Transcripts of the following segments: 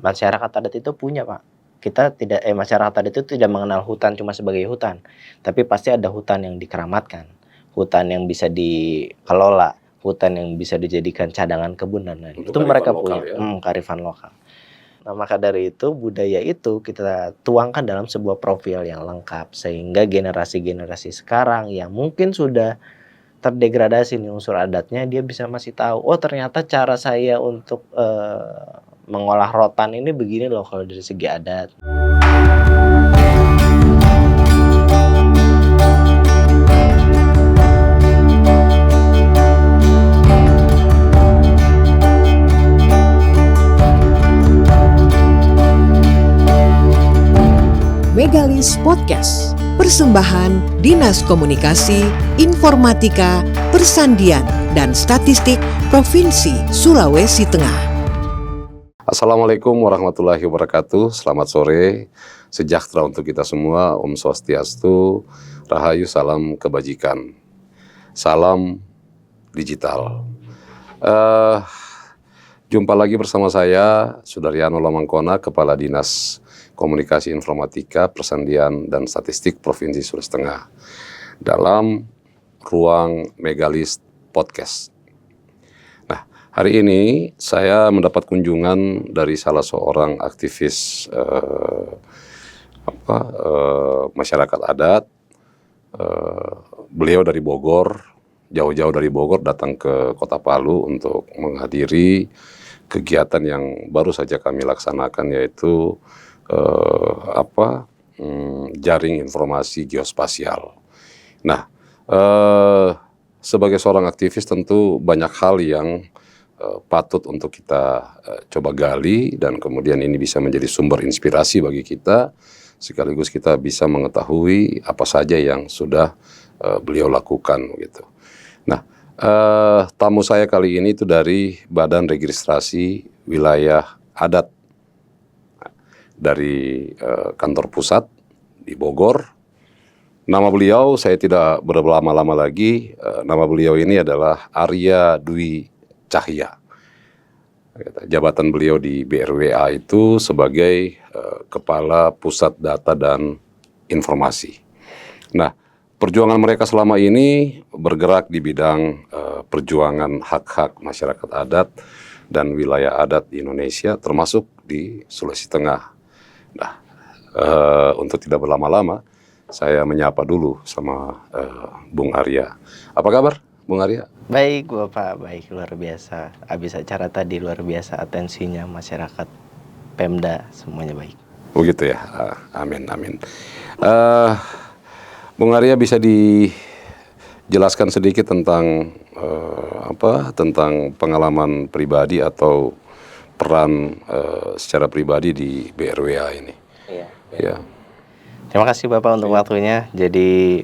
masyarakat adat itu punya, Pak. Masyarakat adat itu tidak mengenal hutan cuma sebagai hutan, tapi pasti ada hutan yang dikeramatkan, hutan yang bisa dikelola, hutan yang bisa dijadikan cadangan kebun dan lain-lain. Itu mereka punya, kearifan lokal. Nah, maka dari itu budaya itu kita tuangkan dalam sebuah profil yang lengkap sehingga generasi-generasi sekarang yang mungkin sudah terdegradasi nih unsur adatnya, dia bisa masih tahu, oh ternyata cara saya untuk mengolah rotan ini begini loh kalau dari segi adat. Megalis Podcast, persembahan Dinas Komunikasi, Informatika, Persandian, dan Statistik Provinsi Sulawesi Tengah. Assalamualaikum warahmatullahi wabarakatuh. Selamat sore, sejahtera untuk kita semua. Om Swastiastu, Rahayu, salam kebajikan, salam digital. Jumpa lagi bersama saya, Sudaryono Lamangkona, Kepala Dinas Komunikasi Informatika, Persandian, dan Statistik Provinsi Sulawesi Tengah dalam ruang Megalis Podcast. Nah, hari ini saya mendapat kunjungan dari salah seorang aktivis masyarakat adat. Beliau dari Bogor, jauh-jauh dari Bogor datang ke Kota Palu untuk menghadiri kegiatan yang baru saja kami laksanakan, yaitu jaring informasi geospasial. Nah, sebagai seorang aktivis tentu banyak hal yang patut untuk kita coba gali, dan kemudian ini bisa menjadi sumber inspirasi bagi kita, sekaligus kita bisa mengetahui apa saja yang sudah beliau lakukan gitu. Nah, tamu saya kali ini itu dari Badan Registrasi Wilayah Adat dari kantor pusat di Bogor. Nama beliau, saya tidak berlama-lama lagi, nama beliau ini adalah Arya Dwi Cahya. Jabatan beliau di BRWA itu sebagai Kepala Pusat Data dan Informasi. Nah, perjuangan mereka selama ini bergerak di bidang perjuangan hak-hak masyarakat adat dan wilayah adat di Indonesia, termasuk di Sulawesi Tengah. Nah, untuk tidak berlama-lama, saya menyapa dulu sama Bung Arya. Apa kabar, Bung Arya? Baik, Bapak. Baik, luar biasa. Habis acara tadi luar biasa atensinya masyarakat, Pemda, semuanya baik. Begitu ya. Amin, amin. Bung Arya, bisa dijelaskan sedikit tentang tentang pengalaman pribadi atau peran secara pribadi di BRWA ini? Iya. Ya. Terima kasih Bapak untuk waktunya. Jadi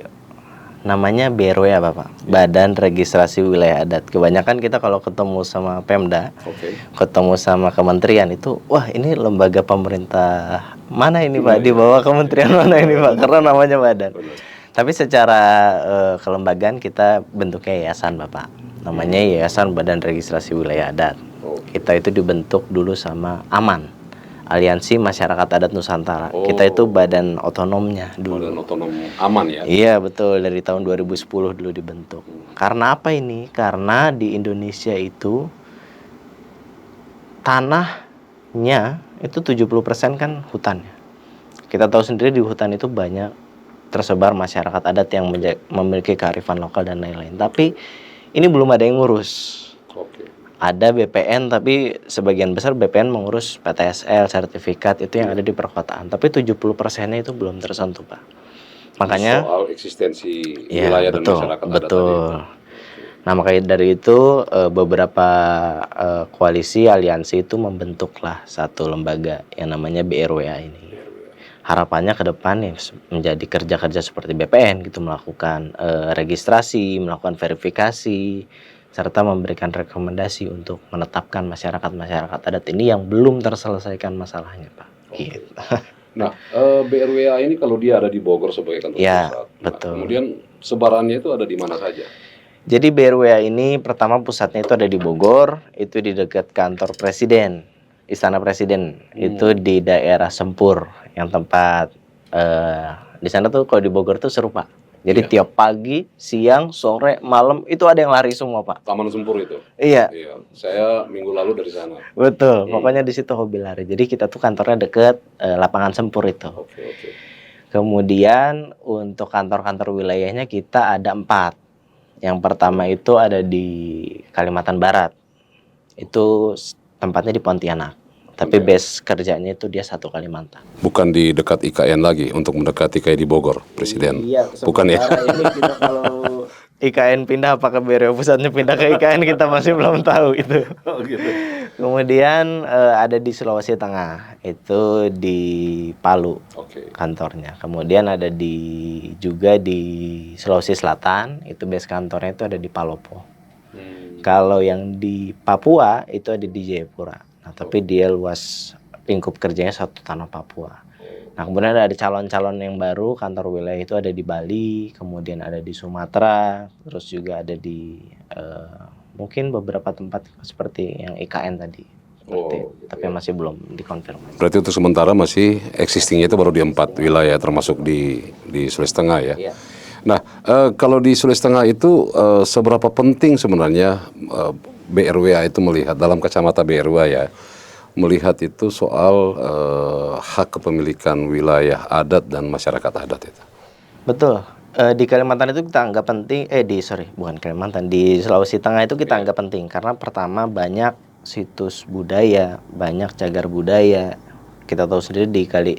namanya BRWA, Bapak, Badan Registrasi Wilayah Adat. Kebanyakan kita kalau ketemu sama Pemda, ketemu sama kementerian itu, wah ini lembaga pemerintah mana ini Pak? Di bawah kementerian mana ini Pak? Karena namanya badan. Tapi secara kelembagaan kita bentuknya yayasan, Bapak. Namanya Yayasan Badan Registrasi Wilayah Adat. Kita itu dibentuk dulu sama AMAN, Aliansi Masyarakat Adat Nusantara. Kita itu badan otonomnya dulu. Badan otonom AMAN ya? Iya betul, dari tahun 2010 dulu dibentuk. Karena apa ini? Karena di Indonesia itu tanahnya itu 70% kan hutannya. Kita tahu sendiri di hutan itu banyak tersebar masyarakat adat yang memiliki kearifan lokal dan lain-lain. Tapi ini belum ada yang ngurus. Ada BPN, tapi sebagian besar BPN mengurus PTSL, sertifikat itu yang ada di perkotaan. Tapi 70%-nya itu belum tersentuh, Pak. Makanya soal eksistensi wilayah dan masyarakat adat. Betul. Nah, makanya dari itu beberapa koalisi aliansi itu membentuklah satu lembaga yang namanya BRWA ini. Harapannya ke depan ya menjadi kerja-kerja seperti BPN gitu, melakukan registrasi, melakukan verifikasi, serta memberikan rekomendasi untuk menetapkan masyarakat adat ini yang belum terselesaikan masalahnya, Pak. Gitu. Nah, BRWA ini kalau dia ada di Bogor sebagai kantor pusat, betul. Kemudian sebarannya itu ada di mana saja? Jadi BRWA ini pertama pusatnya itu ada di Bogor, itu di dekat kantor Presiden. Istana Presiden itu di daerah Sempur, yang tempat di sana tuh kalau di Bogor tuh seru Pak. Jadi Iya. tiap pagi, siang, sore, malam itu ada yang lari semua Pak. Taman Sempur itu. Iya, Iya, saya minggu lalu dari sana. betul. Pokoknya di situ hobi lari. Jadi kita tuh kantornya deket lapangan Sempur itu. Oke. Kemudian untuk kantor-kantor wilayahnya kita ada 4. Yang pertama itu ada di Kalimantan Barat. Itu tempatnya di Pontianak. Tapi base kerjanya itu dia satu Kalimantan. Bukan di dekat IKN lagi untuk mendekati kayak di Bogor, Presiden. Iya, Bukan ya? sementara ini kita kalau IKN pindah apakah BRI pusatnya pindah ke IKN kita masih belum tahu itu. Oh gitu. Kemudian ada di Sulawesi Tengah, itu di Palu Oke. kantornya. Kemudian ada juga di Sulawesi Selatan, itu base kantornya itu ada di Palopo. Kalau yang di Papua itu ada di Jayapura. Nah, tapi dia luas lingkup kerjanya satu tanah Papua. Nah, kemudian ada calon-calon yang baru, kantor wilayah itu ada di Bali, kemudian ada di Sumatera, terus juga ada di mungkin beberapa tempat seperti yang IKN tadi. Tapi masih belum dikonfirmasi. Berarti untuk sementara masih existingnya itu baru di 4 wilayah, termasuk di Sulawesi Tengah ya. Iya. Nah, kalau di Sulawesi Tengah itu seberapa penting sebenarnya BRWA itu melihat dalam kacamata BRWA ya, melihat itu soal hak kepemilikan wilayah adat dan masyarakat adat itu. Betul. Di Kalimantan itu kita anggap penting. Bukan Kalimantan. Di Sulawesi Tengah itu kita anggap penting karena pertama banyak situs budaya, banyak cagar budaya. Kita tahu sendiri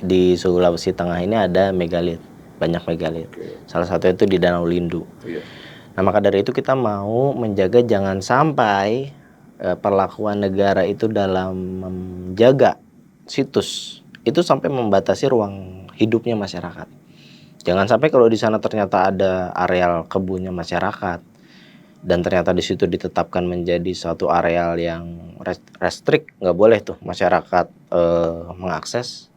di Sulawesi Tengah ini ada megalit. Banyak megalit. Salah satu itu di Danau Lindu. Nah, maka dari itu kita mau menjaga jangan sampai perlakuan negara itu dalam menjaga situs itu sampai membatasi ruang hidupnya masyarakat. Jangan sampai kalau di sana ternyata ada areal kebunnya masyarakat dan ternyata di situ ditetapkan menjadi suatu areal yang restrik, nggak boleh tuh masyarakat mengakses.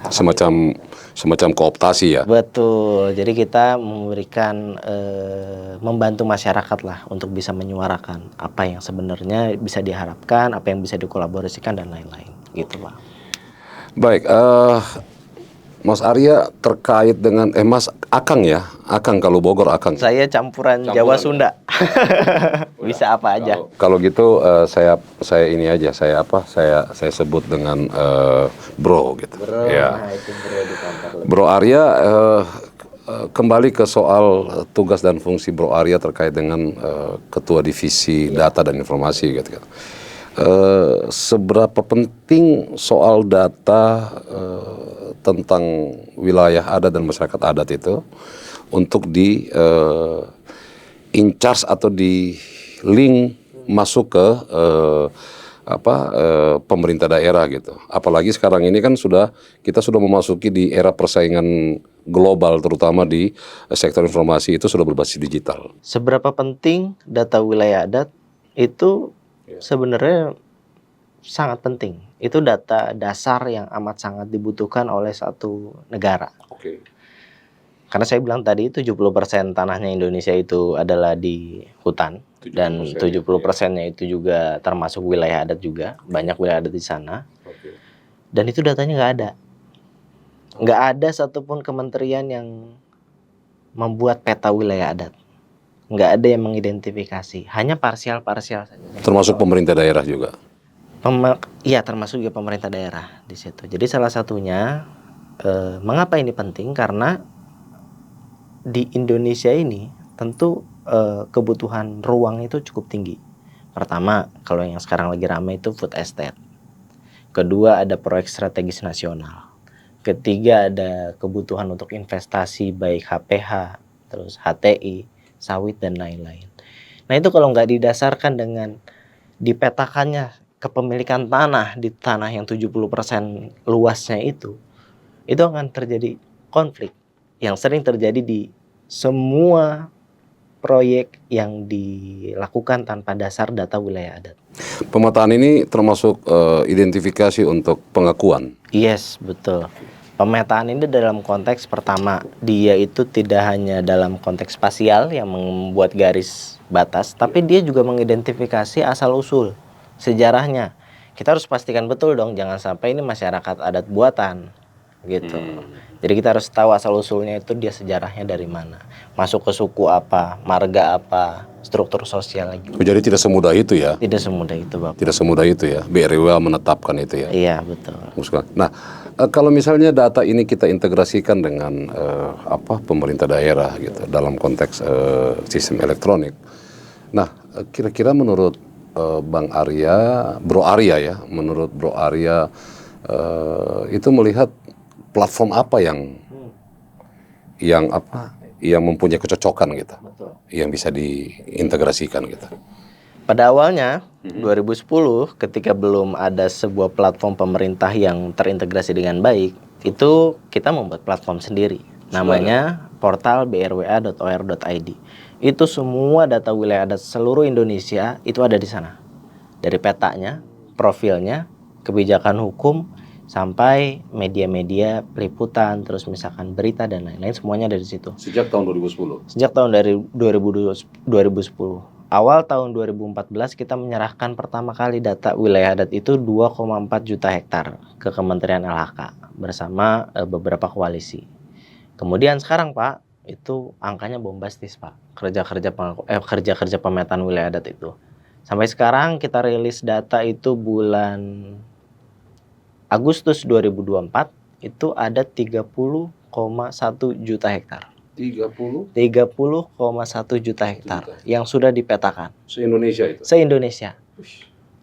Semacam kooptasi ya. Betul. Jadi kita memberikan membantu masyarakat lah untuk bisa menyuarakan apa yang sebenarnya bisa diharapkan, apa yang bisa dikolaborasikan dan lain-lain. Gitu Pak. Baik, Mas Arya terkait dengan Mas Akang ya, Akang kalau Bogor Akang. Saya campuran Jawa Sunda. Bisa apa aja. Kalau gitu saya ini aja, saya sebut dengan Bro gitu. Bro, Ya. nah itu bro di kantor. Bro Arya, kembali ke soal tugas dan fungsi Bro Arya terkait dengan Ketua Divisi Data dan Informasi gitu. Seberapa penting soal data tentang wilayah adat dan masyarakat adat itu untuk di in charge atau di link masuk ke pemerintah daerah gitu. Apalagi sekarang ini kan kita sudah memasuki di era persaingan global, terutama di sektor informasi itu sudah berbasis digital. Seberapa penting data wilayah adat itu sebenarnya sangat penting. Itu data dasar yang amat sangat dibutuhkan oleh satu negara. Oke. Karena saya bilang tadi 70% tanahnya Indonesia itu adalah di hutan 70%, dan 70%-nya itu juga termasuk wilayah adat juga, banyak wilayah adat di sana. Oke. Dan itu datanya nggak ada. Nggak ada satupun kementerian yang membuat peta wilayah adat. Nggak ada yang mengidentifikasi, hanya parsial-parsial saja. Termasuk pemerintah daerah juga. Iya, termasuk juga pemerintah daerah di situ. Jadi salah satunya mengapa ini penting karena di Indonesia ini tentu kebutuhan ruang itu cukup tinggi. Pertama, kalau yang sekarang lagi ramai itu food estate. Kedua, ada proyek strategis nasional. Ketiga, ada kebutuhan untuk investasi baik HPH, terus HTI, sawit dan lain-lain. Nah, itu kalau nggak didasarkan dengan dipetakannya kepemilikan tanah di tanah yang 70% luasnya itu akan terjadi konflik yang sering terjadi di semua proyek yang dilakukan tanpa dasar data wilayah adat. Pemetaan ini termasuk identifikasi untuk pengakuan. Yes, betul. Pemetaan ini dalam konteks pertama, dia itu tidak hanya dalam konteks spasial yang membuat garis batas, tapi dia juga mengidentifikasi asal-usul sejarahnya. kita harus pastikan betul dong, jangan sampai ini masyarakat adat buatan gitu. Jadi kita harus tahu asal usulnya itu dia sejarahnya dari mana, masuk ke suku apa, marga apa, struktur sosial gitu. Jadi tidak semudah itu ya? Tidak semudah itu, Bapak. Tidak semudah itu ya, BRWA menetapkan itu ya? Iya, betul. Nah, kalau misalnya data ini kita integrasikan dengan pemerintah daerah gitu dalam konteks sistem elektronik. Nah, kira-kira menurut Bang Arya, Bro Arya ya, menurut Bro Arya itu melihat platform apa yang mempunyai kecocokan gitu, Betul. yang bisa diintegrasikan gitu. Pada awalnya 2010 ketika belum ada sebuah platform pemerintah yang terintegrasi dengan baik, itu kita membuat platform sendiri. Namanya portal brwa.or.id. Itu semua data wilayah adat seluruh Indonesia itu ada di sana. Dari petanya, profilnya, kebijakan hukum, sampai media-media liputan, terus misalkan berita dan lain-lain, semuanya ada di situ. Sejak tahun 2010? Sejak tahun dari 2010. Awal tahun 2014 kita menyerahkan pertama kali data wilayah adat itu 2,4 juta hektar ke Kementerian LHK bersama beberapa koalisi. Kemudian sekarang Pak, itu angkanya bombastis Pak, kerja-kerja pemetaan wilayah adat itu. Sampai sekarang kita rilis data itu bulan Agustus 2024 itu ada 30,1 juta hektar. 30,1 juta hektar yang sudah dipetakan. Se-Indonesia itu? Se-Indonesia.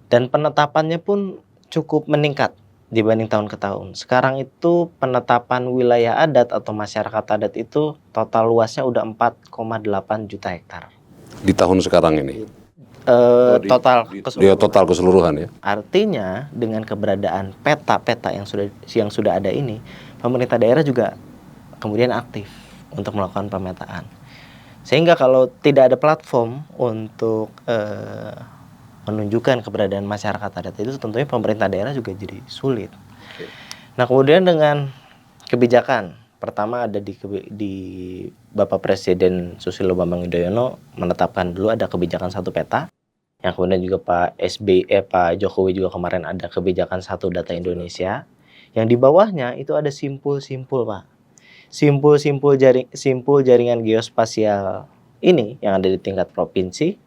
Dan penetapannya pun cukup meningkat dibanding tahun ke tahun. Sekarang itu penetapan wilayah adat atau masyarakat adat itu total luasnya udah 4,8 juta hektar. Di tahun sekarang ini? Total keseluruhan. Total keseluruhan ya. Artinya dengan keberadaan peta-peta yang sudah ada ini, pemerintah daerah juga kemudian aktif untuk melakukan pemetaan. Sehingga kalau tidak ada platform untuk menunjukkan keberadaan masyarakat adat itu, tentunya pemerintah daerah juga jadi sulit. Nah, kemudian dengan kebijakan pertama ada di Bapak Presiden Susilo Bambang Yudhoyono menetapkan dulu ada kebijakan satu peta. Yang kemudian juga Pak Jokowi juga kemarin ada kebijakan satu data Indonesia. Yang di bawahnya itu ada simpul-simpul Pak. Simpul jaringan geospasial ini yang ada di tingkat provinsi,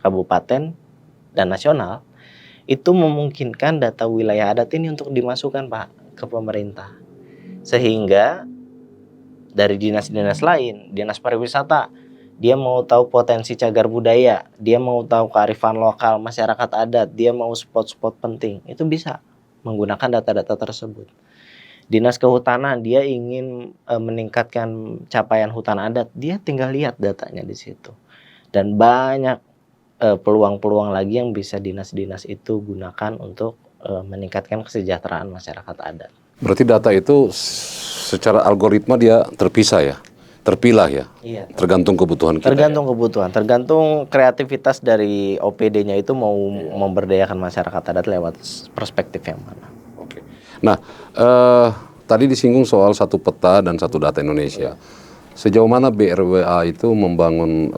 kabupaten, dan nasional itu memungkinkan data wilayah adat ini untuk dimasukkan Pak ke pemerintah. Sehingga dari dinas-dinas lain, dinas pariwisata, dia mau tahu potensi cagar budaya, dia mau tahu kearifan lokal masyarakat adat, dia mau spot-spot penting, itu bisa menggunakan data-data tersebut. Dinas kehutanan, dia ingin meningkatkan capaian hutan adat, dia tinggal lihat datanya di situ. Dan banyak peluang-peluang lagi yang bisa dinas-dinas itu gunakan untuk meningkatkan kesejahteraan masyarakat adat. Berarti data itu secara algoritma dia terpisah ya? Terpilah ya? Iya. Tergantung kebutuhan kita. Tergantung kebutuhan, tergantung kreativitas dari OPD-nya itu mau memberdayakan masyarakat adat lewat perspektif yang mana. Oke. Nah, tadi disinggung soal satu peta dan satu data Indonesia. Sejauh mana BRWA itu membangun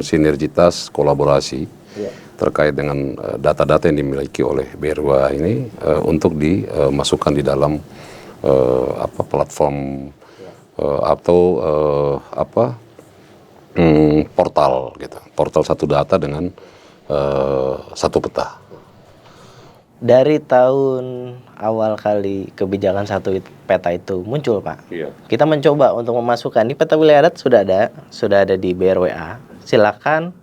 sinergitas kolaborasi terkait dengan data-data yang dimiliki oleh BRWA ini untuk dimasukkan di dalam platform portal gitu, portal satu data dengan satu peta. Dari tahun awal kali kebijakan satu peta itu muncul Pak, kita mencoba untuk memasukkan di peta wilayah adat sudah ada di BRWA. Silakan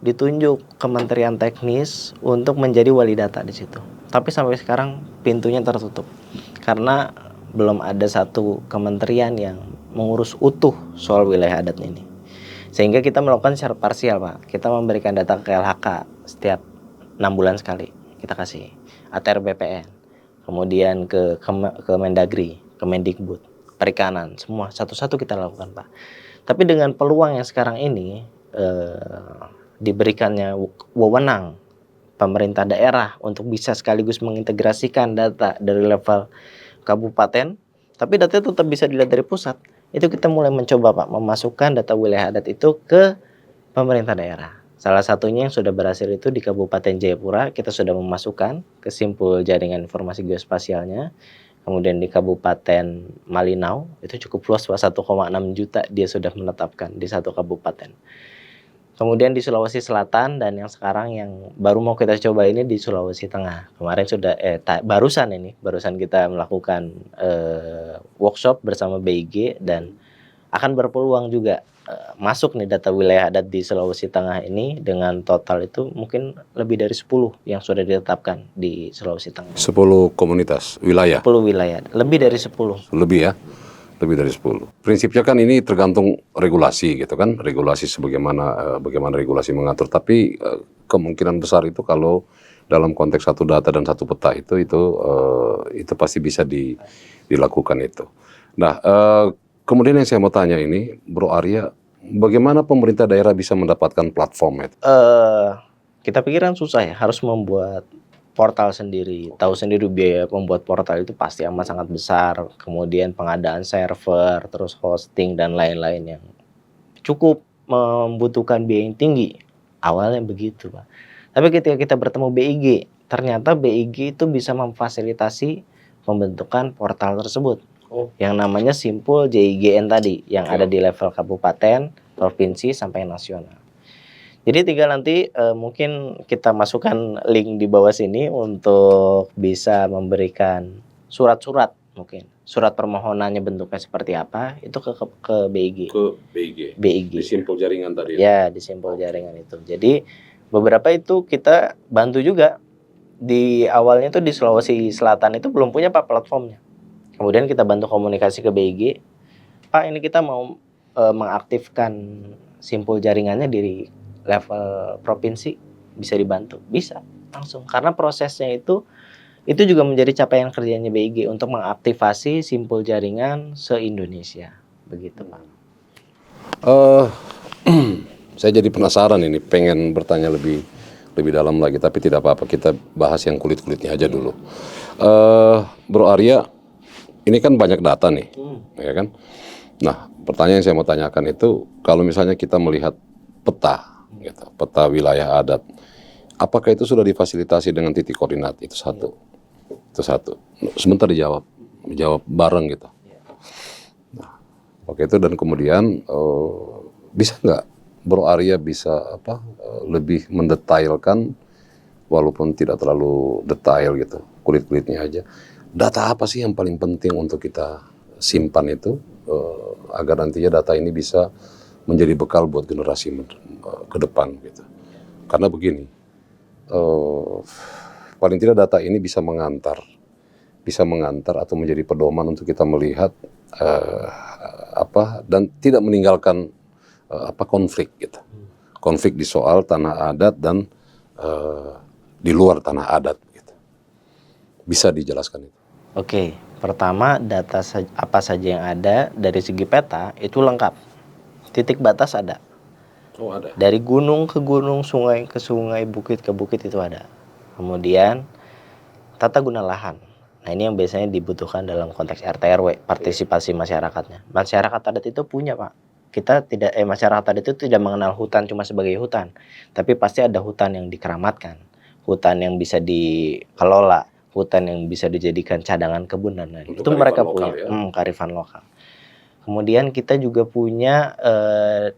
ditunjuk Kementerian Teknis untuk menjadi wali data di situ. Tapi sampai sekarang pintunya tertutup karena belum ada satu kementerian yang mengurus utuh soal wilayah adat ini. Sehingga kita melakukan secara parsial Pak. Kita memberikan data ke LHK setiap 6 bulan sekali. Kita kasih ATR BPN, kemudian ke Mendagri, Kemendikbud, Perikanan, semua satu-satu kita lakukan Pak. Tapi dengan peluang yang sekarang ini diberikannya wewenang pemerintah daerah untuk bisa sekaligus mengintegrasikan data dari level kabupaten, tapi datanya tetap bisa dilihat dari pusat. Itu kita mulai mencoba Pak memasukkan data wilayah adat itu ke pemerintah daerah. Salah satunya yang sudah berhasil itu di Kabupaten Jayapura, kita sudah memasukkan ke simpul jaringan informasi geospasialnya. Kemudian di Kabupaten Malinau, itu cukup luas Pak, 1,6 juta dia sudah menetapkan di satu kabupaten. Kemudian di Sulawesi Selatan dan yang sekarang yang baru mau kita coba ini di Sulawesi Tengah. Kemarin sudah barusan kita melakukan workshop bersama BIG dan akan berpeluang juga masuk nih data wilayah adat di Sulawesi Tengah ini dengan total itu mungkin lebih dari 10 yang sudah ditetapkan di Sulawesi Tengah. 10 komunitas wilayah. 10 wilayah, lebih dari 10. Lebih ya. Lebih dari 10. Prinsipnya kan ini tergantung regulasi gitu kan. Regulasi bagaimana regulasi mengatur, tapi kemungkinan besar itu kalau dalam konteks satu data dan satu peta itu pasti bisa dilakukan itu. Nah, kemudian yang saya mau tanya ini, Bro Arya, bagaimana pemerintah daerah bisa mendapatkan platform itu? Kita pikiran susah ya, harus membuat portal sendiri. Tahu sendiri biaya membuat portal itu pasti amat sangat besar. Kemudian pengadaan server, terus hosting dan lain-lain yang cukup membutuhkan biaya yang tinggi. Awalnya begitu, Pak. Tapi ketika kita bertemu BIG, ternyata BIG itu bisa memfasilitasi pembentukan portal tersebut. Yang namanya simpul JIGN tadi, yang ada di level kabupaten, provinsi, sampai nasional. Jadi tinggal nanti mungkin kita masukkan link di bawah sini untuk bisa memberikan surat-surat, mungkin surat permohonannya bentuknya seperti apa itu ke BIG. Ke BIG. BIG. Di simpul jaringan tadi. Ya, di simpul jaringan itu. Jadi beberapa itu kita bantu juga. Di awalnya itu di Sulawesi Selatan itu belum punya Pak platformnya. Kemudian kita bantu komunikasi ke BIG. Pak, ini kita mau mengaktifkan simpul jaringannya di level provinsi, bisa dibantu? Bisa, langsung. Karena prosesnya itu juga menjadi capaian kerjanya BIG untuk mengaktifasi simpul jaringan se-Indonesia. Begitu, Pak. Saya jadi penasaran ini, pengen bertanya lebih dalam lagi, tapi tidak apa-apa, kita bahas yang kulit-kulitnya aja dulu. Bro Arya, ini kan banyak data nih, ya kan? Nah, pertanyaan yang saya mau tanyakan itu, kalau misalnya kita melihat peta, gitu, peta wilayah adat, apakah itu sudah difasilitasi dengan titik koordinat? Itu satu. Sebentar dijawab bareng gitu. Nah, oke itu, dan kemudian bisa nggak Bro Arya bisa lebih mendetailkan, walaupun tidak terlalu detail gitu, kulit-kulitnya aja. Data apa sih yang paling penting untuk kita simpan itu agar nantinya data ini bisa menjadi bekal buat generasi ke depan gitu. Karena begini, paling tidak data ini bisa mengantar atau menjadi pedoman untuk kita melihat dan tidak meninggalkan konflik gitu. Konflik di soal tanah adat dan di luar tanah adat gitu. Bisa dijelaskan itu? Oke, pertama data apa saja yang ada dari segi peta itu lengkap. Titik batas ada. Oh, ada. Dari gunung ke gunung, sungai ke sungai, bukit ke bukit itu ada. Kemudian tata guna lahan. Nah, ini yang biasanya dibutuhkan dalam konteks RT RW, partisipasi masyarakatnya. Masyarakat adat itu punya, Pak. Masyarakat adat itu tidak mengenal hutan cuma sebagai hutan, tapi pasti ada hutan yang dikeramatkan, hutan yang bisa dikelola, hutan yang bisa dijadikan cadangan kebun dan lain-lain. Itu mereka punya, kearifan lokal. Kemudian kita juga punya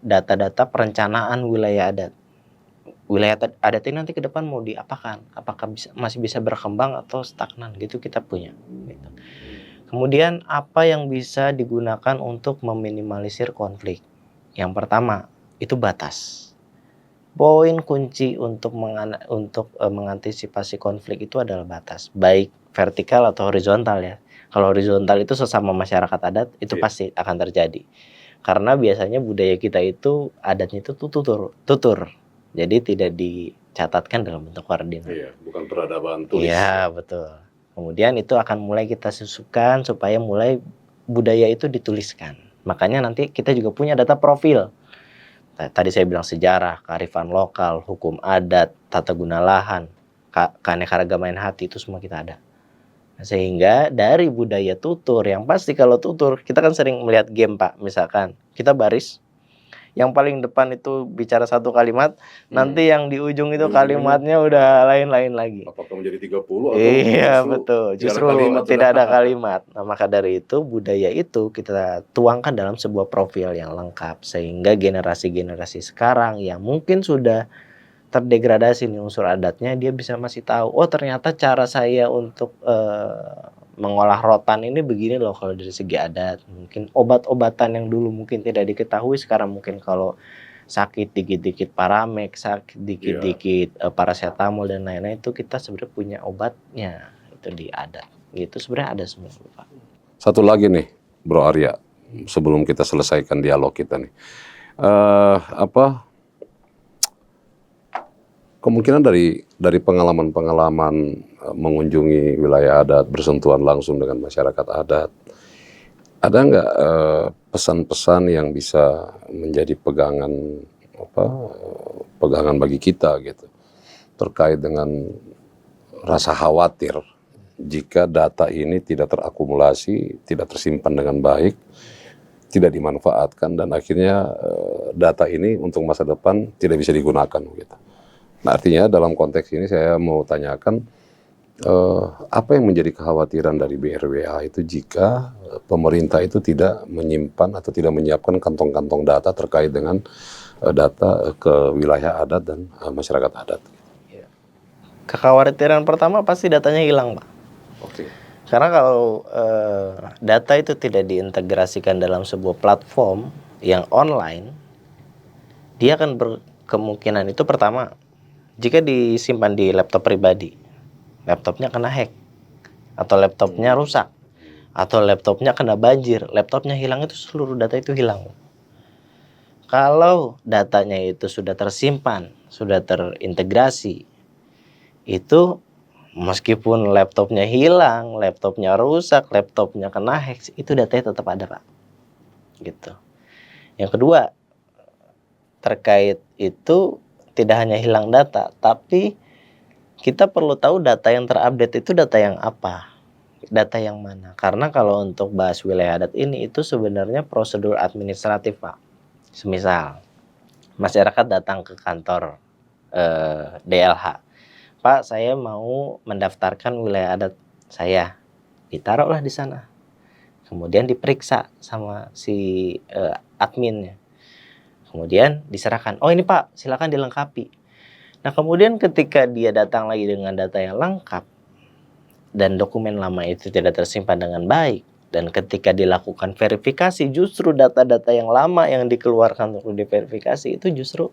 data-data perencanaan wilayah adat. Wilayah adat ini nanti ke depan mau diapakan? Apakah masih bisa berkembang atau stagnan? Gitu kita punya. Gitu. Kemudian apa yang bisa digunakan untuk meminimalisir konflik? Yang pertama itu batas. Poin kunci untuk mengantisipasi konflik itu adalah batas, baik vertikal atau horizontal ya. Kalau horizontal itu sesama masyarakat adat itu pasti akan terjadi. Karena biasanya budaya kita itu adatnya itu tutur. Jadi tidak dicatatkan dalam bentuk koordinat. Iya, bukan peradaban tulis. Iya, betul. Kemudian itu akan mulai kita susukan supaya mulai budaya itu dituliskan. Makanya nanti kita juga punya data profil. Tadi saya bilang sejarah, kearifan lokal, hukum adat, tata guna lahan, keanekaragaman hati itu semua kita ada. Sehingga dari budaya tutur, yang pasti kalau tutur kita kan sering melihat game Pak, misalkan kita baris, yang paling depan itu bicara satu kalimat, nanti yang di ujung itu Di ujungnya kalimatnya udah lain-lain lagi. Apakah menjadi 30 atau Iya justru betul, tidak ada justru kalimat tidak sudah? ada kalimat. Nah maka dari itu budaya itu kita tuangkan dalam sebuah profil yang lengkap sehingga generasi-generasi sekarang yang mungkin sudah terdegradasi nih unsur adatnya, dia bisa masih tahu, oh ternyata cara saya untuk mengolah rotan ini begini loh kalau dari segi adat. Mungkin obat-obatan yang dulu mungkin tidak diketahui sekarang mungkin kalau sakit dikit-dikit Paramex, sakit dikit-dikit paracetamol dan lain-lain itu kita sebenarnya punya obatnya itu di adat. Gitu sebenarnya ada semua Pak. Satu lagi nih, Bro Arya, sebelum kita selesaikan dialog kita nih, kemungkinan dari pengalaman-pengalaman mengunjungi wilayah adat, bersentuhan langsung dengan masyarakat adat, ada nggak pesan-pesan yang bisa menjadi pegangan bagi kita gitu, terkait dengan rasa khawatir jika data ini tidak terakumulasi, tidak tersimpan dengan baik, tidak dimanfaatkan dan akhirnya data ini untuk masa depan tidak bisa digunakan gitu. Nah, artinya dalam konteks ini saya mau tanyakan apa yang menjadi kekhawatiran dari BRWA itu jika pemerintah itu tidak menyimpan atau tidak menyiapkan kantong-kantong data terkait dengan data ke wilayah adat dan masyarakat adat. Kekhawatiran pertama pasti datanya hilang Pak. Oke. Karena kalau data itu tidak diintegrasikan dalam sebuah platform yang online, dia akan berkemungkinan itu pertama, jika disimpan di laptop pribadi, laptopnya kena hack, atau laptopnya rusak, atau laptopnya kena banjir, laptopnya hilang itu seluruh data itu hilang. Kalau datanya itu sudah tersimpan, sudah terintegrasi, itu meskipun laptopnya hilang, laptopnya rusak, laptopnya kena hack, itu datanya tetap ada Pak. Gitu. Yang kedua, terkait itu tidak hanya hilang data, tapi kita perlu tahu data yang terupdate itu data yang apa, data yang mana. Karena kalau untuk bahas wilayah adat ini itu sebenarnya prosedur administratif Pak. Semisal masyarakat datang ke kantor DLH, Pak saya mau mendaftarkan wilayah adat saya, ditaruhlah di sana, kemudian diperiksa sama si adminnya. Kemudian diserahkan, oh ini Pak silakan dilengkapi. Nah kemudian ketika dia datang lagi dengan data yang lengkap dan dokumen lama itu tidak tersimpan dengan baik, dan ketika dilakukan verifikasi justru data-data yang lama yang dikeluarkan untuk diverifikasi itu justru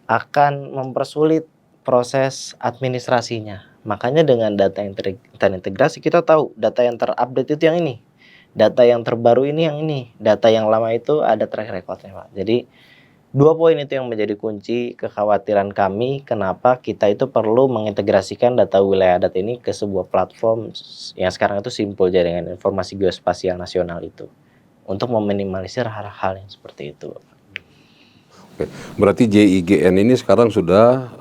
akan mempersulit proses administrasinya. Makanya dengan data yang terintegrasi kita tahu data yang terupdate itu yang ini, data yang terbaru ini yang ini, data yang lama itu ada track recordnya Pak. Jadi dua poin itu yang menjadi kunci kekhawatiran kami kenapa kita itu perlu mengintegrasikan data wilayah adat ini ke sebuah platform yang sekarang itu simpul jaringan informasi geospasial nasional itu untuk meminimalisir hal-hal yang seperti itu. Oke. Berarti JIGN ini sekarang sudah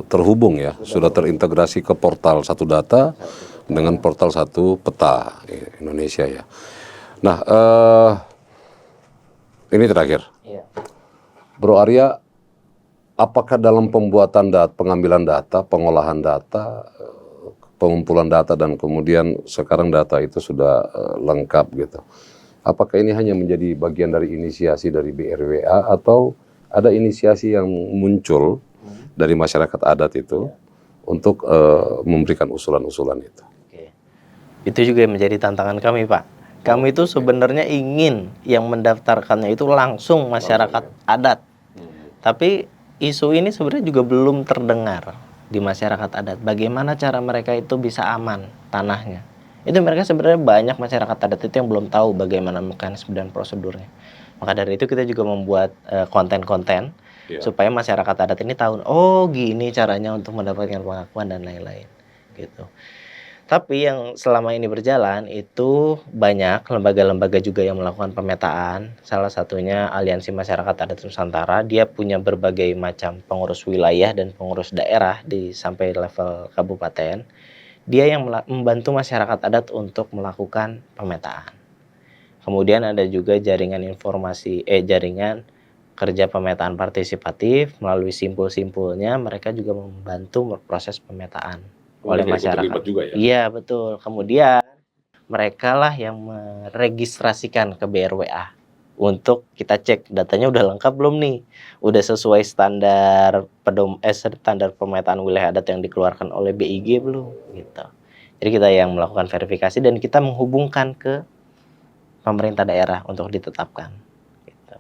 terhubung ya, sudah terintegrasi ke portal satu data dengan portal satu peta Indonesia ya. Nah, ini terakhir. Iya. Bro Arya, apakah dalam pembuatan data, pengambilan data, pengolahan data, pengumpulan data dan kemudian sekarang data itu sudah lengkap gitu. Apakah ini hanya menjadi bagian dari inisiasi dari BRWA atau ada inisiasi yang muncul dari masyarakat adat itu untuk memberikan usulan-usulan itu? Oke. Itu juga yang menjadi tantangan kami Pak. Kami itu sebenarnya ingin yang mendaftarkannya itu langsung masyarakat adat. Tapi isu ini sebenarnya juga belum terdengar di masyarakat adat. Bagaimana cara mereka itu bisa aman tanahnya. Itu mereka sebenarnya banyak masyarakat adat itu yang belum tahu bagaimana mekanisme dan prosedurnya. Maka dari itu kita juga membuat konten-konten supaya masyarakat adat ini tahu, oh gini caranya untuk mendapatkan pengakuan dan lain-lain gitu. Tapi yang selama ini berjalan itu banyak lembaga-lembaga juga yang melakukan pemetaan. Salah satunya Aliansi Masyarakat Adat Nusantara. Dia punya berbagai macam pengurus wilayah dan pengurus daerah sampai level kabupaten. Dia yang membantu masyarakat adat untuk melakukan pemetaan. Kemudian ada juga jaringan kerja pemetaan partisipatif melalui simpul-simpulnya mereka juga membantu proses pemetaan oleh Mereka ikut masyarakat. terlibat juga ya. Iya betul. Kemudian mereka lah yang meregistrasikan ke BRWA untuk kita cek datanya udah lengkap belum nih, udah sesuai standar standar pemetaan wilayah adat yang dikeluarkan oleh BIG belum gitu. Jadi kita yang melakukan verifikasi dan kita menghubungkan ke pemerintah daerah untuk ditetapkan gitu.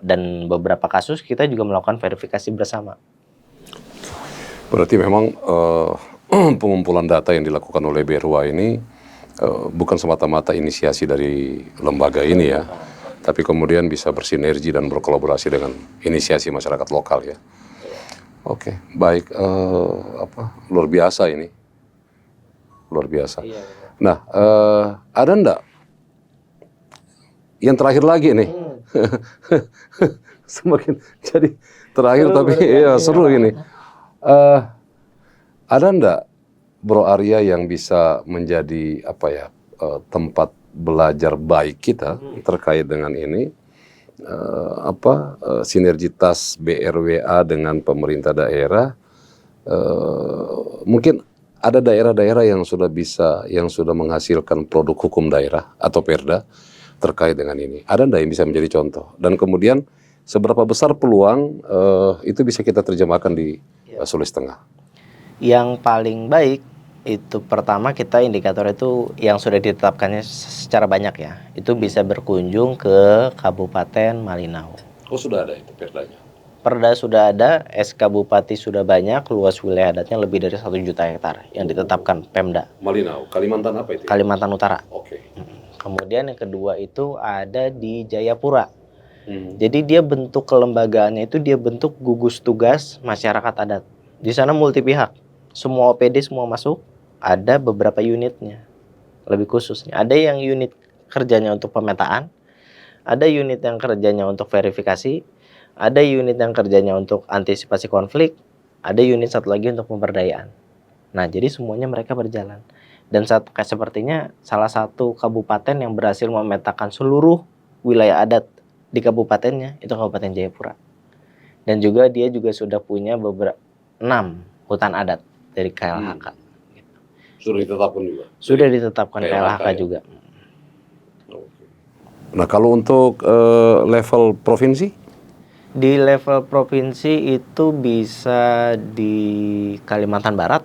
Dan beberapa kasus kita juga melakukan verifikasi bersama. Berarti memang pengumpulan data yang dilakukan oleh BRWA ini bukan semata-mata inisiasi dari lembaga ini ya, tapi kemudian bisa bersinergi dan berkolaborasi dengan inisiasi masyarakat lokal ya. Oke, baik. Luar biasa ini, luar biasa. Nah, ada ndak yang terakhir lagi nih? Semakin jadi terakhir tapi ya seru ini. Ada ndak Bro Arya yang bisa menjadi tempat belajar baik kita terkait dengan ini, sinergitas BRWA dengan pemerintah daerah? Mungkin ada daerah-daerah yang sudah menghasilkan produk hukum daerah atau perda terkait dengan ini. Ada ndak yang bisa menjadi contoh? Dan kemudian seberapa besar peluang itu bisa kita terjemahkan di Sulawesi Tengah? Yang paling baik itu pertama kita indikator itu yang sudah ditetapkannya secara banyak ya. Itu bisa berkunjung ke Kabupaten Malinau. Oh, sudah ada itu perdanya? Perda sudah ada, SK Bupati sudah banyak, luas wilayah adatnya lebih dari 1 juta hektar yang ditetapkan Pemda. Malinau, Kalimantan apa itu? Kalimantan Utara. Oke. Kemudian yang kedua itu ada di Jayapura. Jadi dia bentuk kelembagaannya itu dia bentuk gugus tugas masyarakat adat. Di sana multi pihak. Semua OPD semua masuk, ada beberapa unitnya. Lebih khususnya, ada yang unit kerjanya untuk pemetaan, ada unit yang kerjanya untuk verifikasi, ada unit yang kerjanya untuk antisipasi konflik, ada unit satu lagi untuk pemberdayaan. Nah, jadi semuanya mereka berjalan. Dan sepertinya salah satu kabupaten yang berhasil memetakan seluruh wilayah adat di kabupatennya itu Kabupaten Jayapura. Dan juga dia juga sudah punya 6 hutan adat dari KLHK. Sudah ditetapkan juga? Sudah ditetapkan KLHK ya? juga. Nah, kalau untuk level provinsi? Di level provinsi itu bisa di Kalimantan Barat.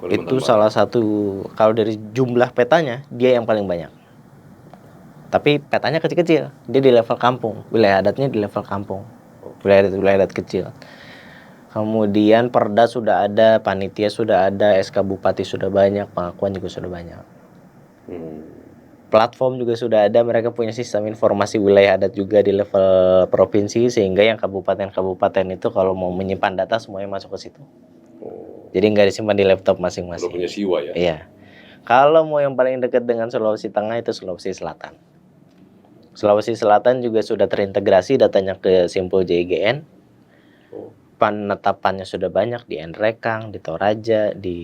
Itu salah satu, kalau dari jumlah petanya dia yang paling banyak. Tapi petanya kecil-kecil, dia di level kampung, wilayah adatnya di level kampung, wilayah adat kecil. Kemudian perda sudah ada, panitia sudah ada, SK Bupati sudah banyak, pengakuan juga sudah banyak. Platform juga sudah ada, mereka punya sistem informasi wilayah adat juga di level provinsi, sehingga yang kabupaten-kabupaten itu kalau mau menyimpan data semuanya masuk ke situ. Jadi nggak disimpan di laptop masing-masing. Udah punya siwa ya? Iya. Kalau mau yang paling dekat dengan Sulawesi Tengah itu Sulawesi Selatan. Sulawesi Selatan juga sudah terintegrasi datanya ke Simpul JIGN. Penetapannya sudah banyak di Nrekang, di Toraja, di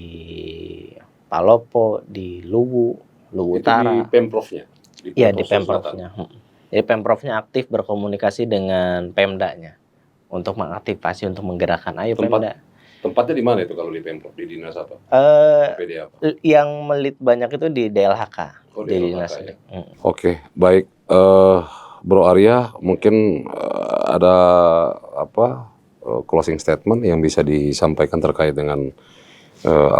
Palopo, di Luwu Utara. Itu di Pemprovnya? Iya, di Pemprovnya. Jadi Pemprovnya aktif berkomunikasi dengan Pemdanya untuk mengaktifasi, untuk menggerakkan. Ayo Pemda. Tempatnya di mana itu kalau di Pemprov? Di dinas apa? PD apa? Yang melit banyak itu di DLHK. Oh, di DLHK dinas. ya. Oke, baik. Bro Arya, mungkin ada closing statement yang bisa disampaikan terkait dengan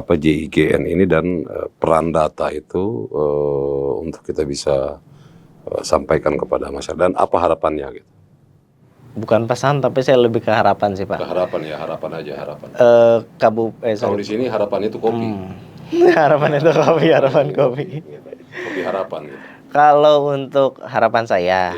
JIGN ini dan peran data itu untuk kita bisa sampaikan kepada masyarakat, dan apa harapannya gitu? Bukan pesan, tapi saya lebih ke harapan sih Pak. Ke harapan ya, harapan aja, harapan. Kalau di sini harapan itu kopi. Harapan itu kopi, harapan kopi. Kopi harapan gitu. Kalau untuk harapan saya,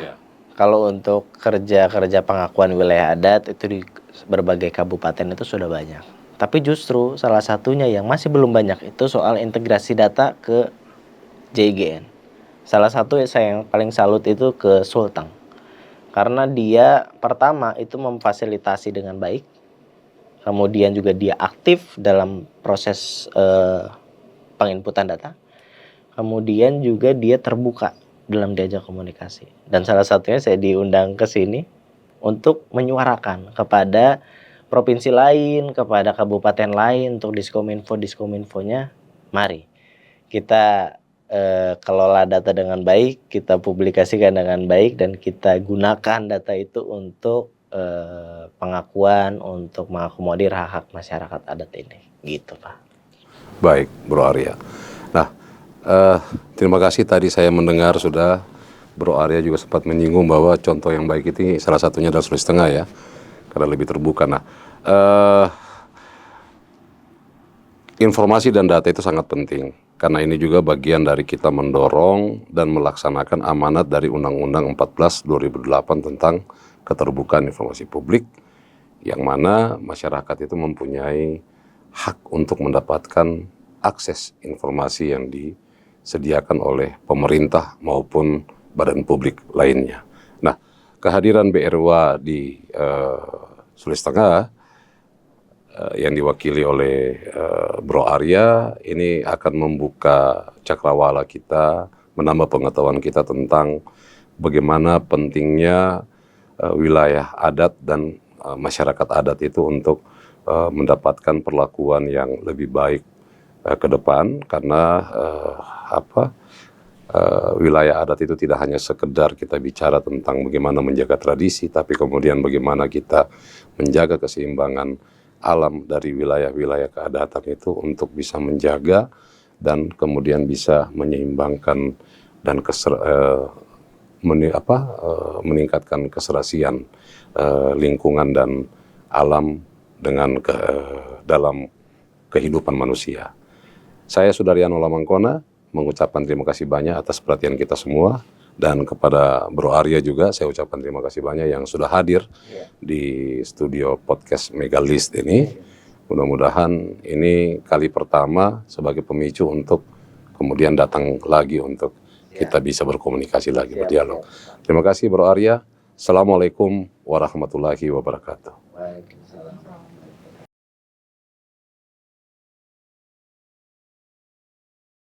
kalau untuk kerja pengakuan wilayah adat itu di berbagai kabupaten itu sudah banyak. Tapi justru salah satunya yang masih belum banyak itu soal integrasi data ke JIGN. Salah satu saya yang paling salut itu ke Sulteng. Karena dia pertama itu memfasilitasi dengan baik. Kemudian juga dia aktif dalam proses penginputan data. Kemudian juga dia terbuka dalam diajak komunikasi. Dan salah satunya saya diundang ke sini untuk menyuarakan kepada provinsi lain, kepada kabupaten lain untuk diskominfonya, mari kita kelola data dengan baik, kita publikasikan dengan baik, dan kita gunakan data itu untuk pengakuan, untuk mengakomodir hak-hak masyarakat adat ini, gitu Pak. Baik, Bro Arya. Nah, terima kasih tadi saya mendengar sudah Bro Arya juga sempat menyinggung bahwa contoh yang baik itu salah satunya adalah Sulawesi Tengah ya, karena lebih terbuka. Nah, informasi dan data itu sangat penting, karena ini juga bagian dari kita mendorong dan melaksanakan amanat dari Undang-Undang 14 2008 tentang keterbukaan informasi publik, yang mana masyarakat itu mempunyai hak untuk mendapatkan akses informasi yang disediakan oleh pemerintah maupun badan publik lainnya. Nah, kehadiran BRWA di Sulawesi Tengah yang diwakili oleh Bro Arya ini akan membuka cakrawala kita, menambah pengetahuan kita tentang bagaimana pentingnya wilayah adat dan masyarakat adat itu untuk mendapatkan perlakuan yang lebih baik ke depan, karena wilayah adat itu tidak hanya sekedar kita bicara tentang bagaimana menjaga tradisi, tapi kemudian bagaimana kita menjaga keseimbangan alam dari wilayah-wilayah keadatan itu untuk bisa menjaga dan kemudian bisa menyeimbangkan dan meningkatkan keserasian lingkungan dan alam dengan dalam kehidupan manusia. Saya Sudaryono Lamangkona mengucapkan terima kasih banyak atas perhatian kita semua, dan kepada Bro Arya juga saya ucapkan terima kasih banyak yang sudah hadir di studio podcast Megalist ini. Mudah-mudahan ini kali pertama sebagai pemicu untuk kemudian datang lagi untuk kita bisa berkomunikasi lagi, berdialog. Terima kasih Bro Arya. Assalamualaikum warahmatullahi wabarakatuh. Waalaikumsalam.